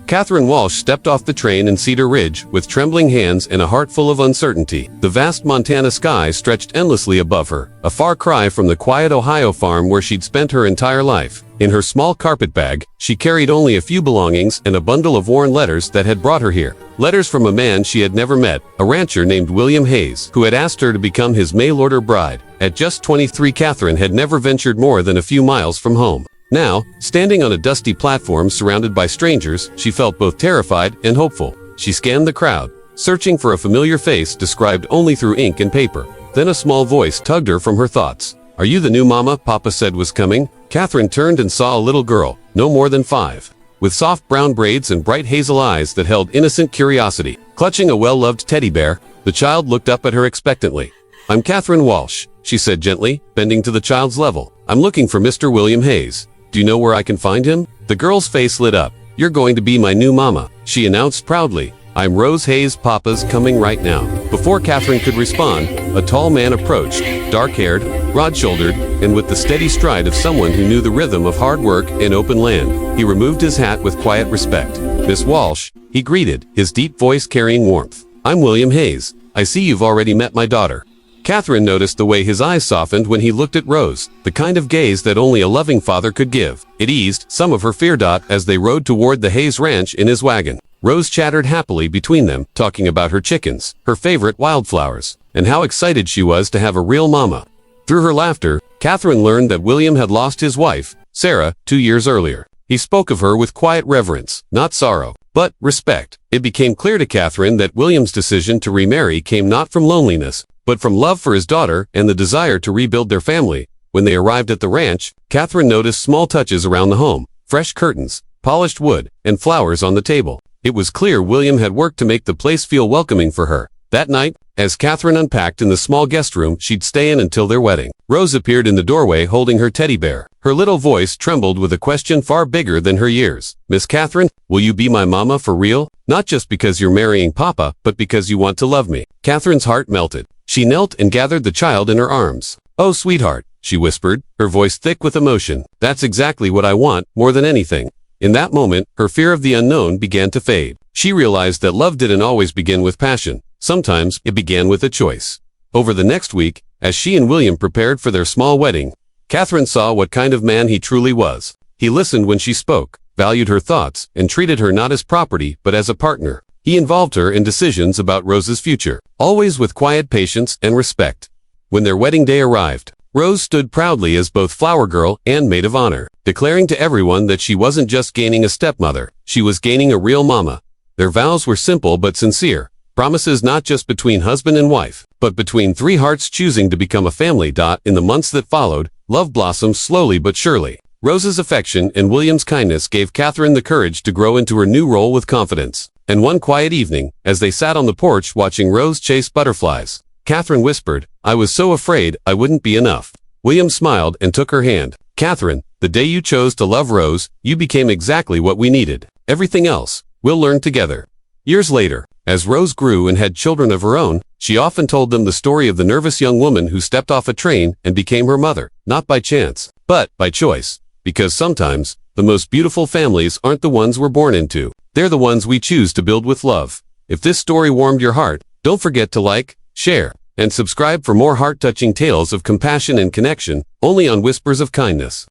Catherine Walsh stepped off the train in Cedar Ridge with trembling hands and a heart full of uncertainty. The vast Montana sky stretched endlessly above her, a far cry from the quiet Ohio farm where she'd spent her entire life. In her small carpet bag, she carried only a few belongings and a bundle of worn letters that had brought her here. Letters from a man she had never met, a rancher named William Hayes, who had asked her to become his mail-order bride. At just 23, Catherine had never ventured more than a few miles from home. Now, standing on a dusty platform surrounded by strangers, she felt both terrified and hopeful. She scanned the crowd, searching for a familiar face described only through ink and paper. Then a small voice tugged her from her thoughts. "Are you the new mama Papa said was coming?" Catherine turned and saw a little girl, no more than 5, with soft brown braids and bright hazel eyes that held innocent curiosity. Clutching a well-loved teddy bear, the child looked up at her expectantly. "I'm Catherine Walsh," she said gently, bending to the child's level. "I'm looking for Mr. William Hayes. Do you know where I can find him?" The girl's face lit up. "You're going to be my new mama," she announced proudly. "I'm Rose Hayes. Papa's coming right now." Before Catherine could respond, a tall man approached, dark-haired, broad-shouldered, and with the steady stride of someone who knew the rhythm of hard work and open land. He removed his hat with quiet respect. "Miss Walsh," he greeted, his deep voice carrying warmth. "I'm William Hayes. I see you've already met my daughter." Catherine noticed the way his eyes softened when he looked at Rose, the kind of gaze that only a loving father could give. It eased some of her fear. As they rode toward the Hayes ranch in his wagon, Rose chattered happily between them, talking about her chickens, her favorite wildflowers, and how excited she was to have a real mama. Through her laughter, Catherine learned that William had lost his wife, Sarah, 2 years earlier. He spoke of her with quiet reverence, not sorrow, but respect. It became clear to Catherine that William's decision to remarry came not from loneliness, but from love for his daughter and the desire to rebuild their family. When they arrived at the ranch, Catherine noticed small touches around the home, fresh curtains, polished wood, and flowers on the table. It was clear William had worked to make the place feel welcoming for her. That night, as Catherine unpacked in the small guest room she'd stay in until their wedding, Rose appeared in the doorway holding her teddy bear. Her little voice trembled with a question far bigger than her years. "Miss Catherine, will you be my mama for real? Not just because you're marrying Papa, but because you want to love me." Catherine's heart melted. She knelt and gathered the child in her arms. "Oh, sweetheart," she whispered, her voice thick with emotion. "That's exactly what I want, more than anything." In that moment, her fear of the unknown began to fade. She realized that love didn't always begin with passion. Sometimes it began with a choice. Over the next week, as she and William prepared for their small wedding, Catherine saw what kind of man he truly was. He listened when she spoke, valued her thoughts, and treated her not as property but as a partner. He involved her in decisions about Rose's future, always with quiet patience and respect. When their wedding day arrived, Rose stood proudly as both flower girl and maid of honor, declaring to everyone that she wasn't just gaining a stepmother, she was gaining a real mama. Their vows were simple but sincere, promises not just between husband and wife, but between 3 hearts choosing to become a family. In the months that followed, love blossomed slowly but surely. Rose's affection and William's kindness gave Catherine the courage to grow into her new role with confidence. And one quiet evening, as they sat on the porch watching Rose chase butterflies, Catherine whispered, "I was so afraid I wouldn't be enough." William smiled and took her hand. "Catherine, the day you chose to love Rose, you became exactly what we needed. Everything else, we'll learn together." Years later, as Rose grew and had children of her own, she often told them the story of the nervous young woman who stepped off a train and became her mother, not by chance, but by choice. Because sometimes, the most beautiful families aren't the ones we're born into. They're the ones we choose to build with love. If this story warmed your heart, don't forget to like, share, and subscribe for more heart-touching tales of compassion and connection, only on Whispers of Kindness.